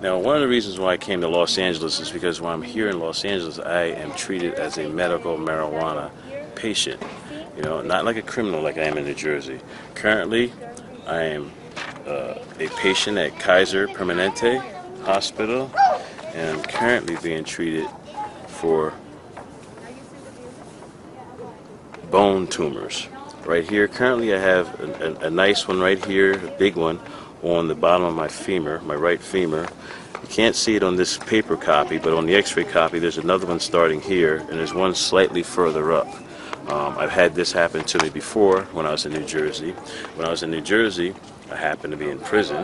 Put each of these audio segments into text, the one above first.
Now, one of the reasons why I came to Los Angeles is because when I'm here in Los Angeles, I am treated as a medical marijuana patient. You know, not like a criminal like I am in New Jersey. Currently, I am a patient at Kaiser Permanente Hospital, and I'm currently being treated for bone tumors. Right here, currently I have a nice one right here, a big one, on the bottom of my femur, my right femur. You can't see it on this paper copy, but on the x-ray copy there's another one starting here, and there's one slightly further up. I've had this happen to me before when I was in New Jersey. When I was in New Jersey, I happened to be in prison,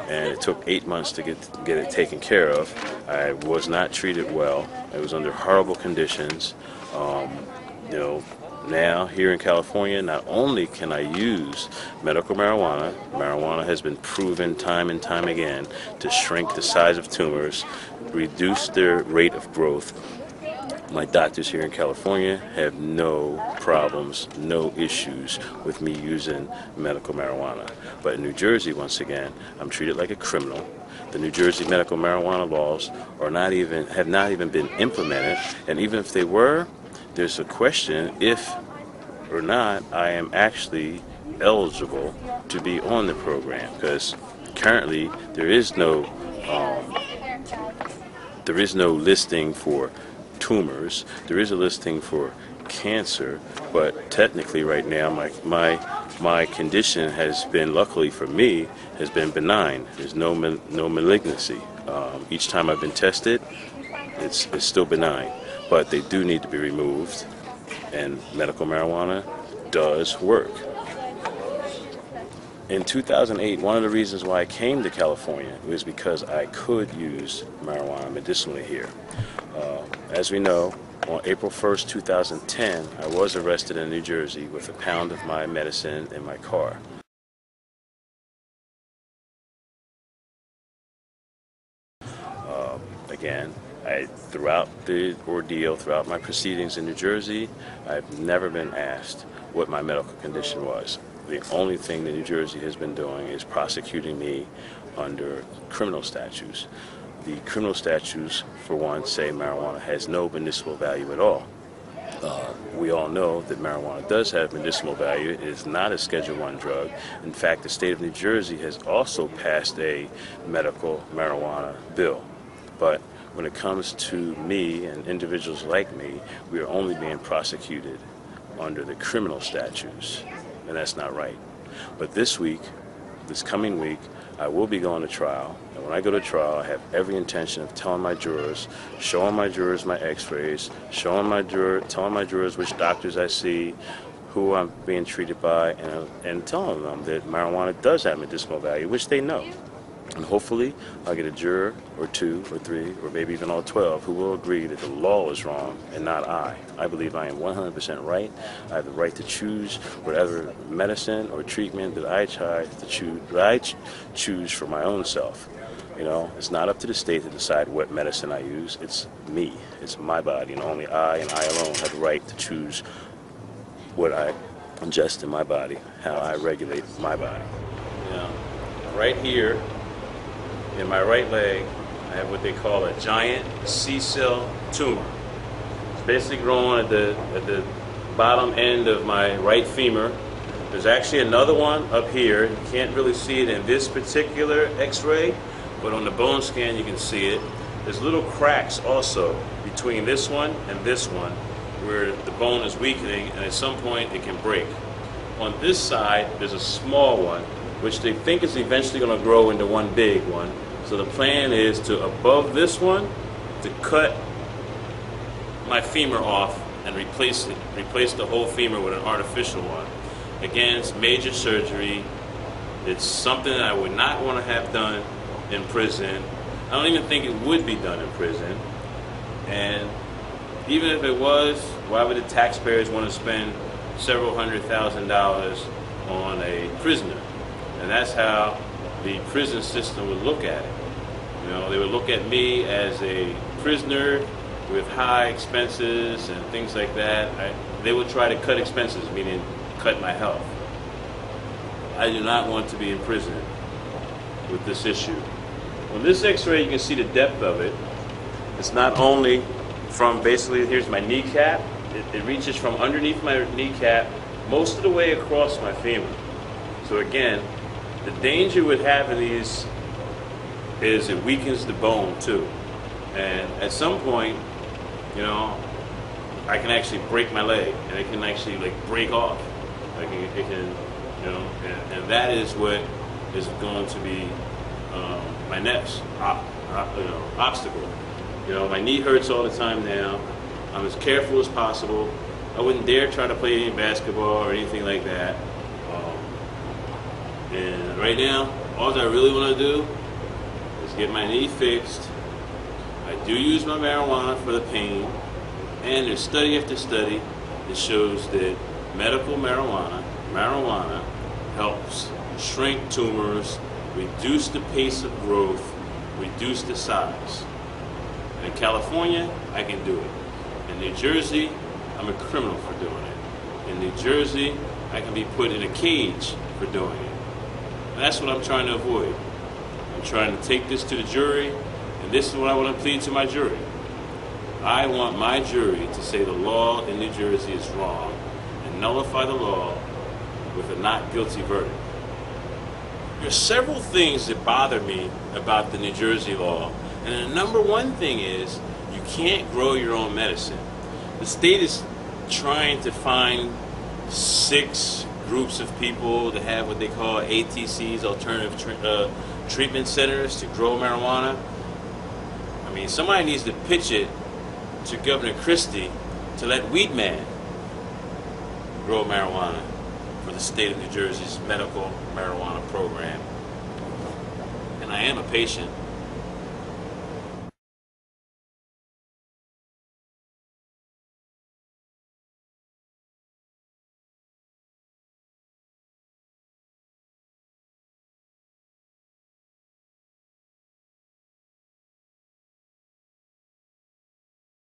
and it took 8 months to get it taken care of. I was not treated well. I was under horrible conditions. You know, now here in California, not only can I use medical marijuana, marijuana has been proven time and time again to shrink the size of tumors, reduce their rate of growth. My doctors here in California have no problems, no issues with me using medical marijuana. But in New Jersey, once again, I'm treated like a criminal. The New Jersey medical marijuana laws have not even been implemented, and even if they were, there's a question if or not I am actually eligible to be on the program, because currently there is no listing for tumors. There is a listing for cancer, but technically right now my condition has been, luckily for me, has been benign. There's no malignancy. Each time I've been tested, it's still benign, but they do need to be removed, and medical marijuana does work. In 2008, one of the reasons why I came to California was because I could use marijuana medicinally here. As we know, on April 1st, 2010, I was arrested in New Jersey with a pound of my medicine in my car. Again, throughout the ordeal, throughout my proceedings in New Jersey, I've never been asked what my medical condition was. The only thing that New Jersey has been doing is prosecuting me under criminal statutes. The criminal statutes, for one, say marijuana has no medicinal value at all. We all know that marijuana does have medicinal value. It is not a Schedule I drug. In fact, the state of New Jersey has also passed a medical marijuana bill. But when it comes to me and individuals like me, we are only being prosecuted under the criminal statutes, and that's not right. But this coming week, I will be going to trial, and when I go to trial, I have every intention of telling my jurors, showing my jurors my x-rays, telling my jurors which doctors I see, who I'm being treated by, and telling them that marijuana does have medicinal value, which they know. And hopefully I'll get a juror or 2 or 3 or maybe even all 12 who will agree that the law is wrong and not I. I believe I am 100% right. I have the right to choose whatever medicine or treatment that I choose for my own self. You know, it's not up to the state to decide what medicine I use. It's me. It's my body, and only I and I alone have the right to choose what I ingest in my body, how I regulate my body. You know, right here, in my right leg, I have what they call a giant C-cell tumor. It's basically growing at the bottom end of my right femur. There's actually another one up here. You can't really see it in this particular x-ray, but on the bone scan you can see it. There's little cracks also between this one and this one where the bone is weakening, and at some point it can break. On this side, there's a small one, which they think is eventually going to grow into one big one. So the plan is to, above this one, to cut my femur off and replace the whole femur with an artificial one. Again, it's major surgery. It's something that I would not want to have done in prison. I don't even think it would be done in prison. And even if it was, why would the taxpayers want to spend several $100,000 on a prisoner? And that's how the prison system would look at it. You know, they would look at me as a prisoner with high expenses and things like that. They would try to cut expenses, meaning cut my health. I do not want to be in prison with this issue. On this x-ray you can see the depth of it. It's not only from basically, here's my kneecap, it reaches from underneath my kneecap most of the way across my femur. So again, the danger with having these is it weakens the bone too. And at some point, you know, I can actually break my leg, and it can actually like break off. Like it can, you know, and that is what is going to be my next obstacle. You know, my knee hurts all the time now. I'm as careful as possible. I wouldn't dare try to play any basketball or anything like that. And right now, all I really want to do is get my knee fixed. I do use my marijuana for the pain, and there's study after study that shows that medical marijuana helps shrink tumors, reduce the pace of growth, reduce the size. In California, I can do it. In New Jersey, I'm a criminal for doing it. In New Jersey, I can be put in a cage for doing it. And that's what I'm trying to avoid. I'm trying to take this to the jury, and this is what I want to plead to my jury. I want my jury to say the law in New Jersey is wrong and nullify the law with a not guilty verdict. There are several things that bother me about the New Jersey law, and the number one thing is you can't grow your own medicine. The state is trying to find 6 groups of people to have what they call ATCs, alternative treatment centers, to grow marijuana. I mean, somebody needs to pitch it to Governor Christie to let Weedman grow marijuana for the state of New Jersey's medical marijuana program. And I am a patient.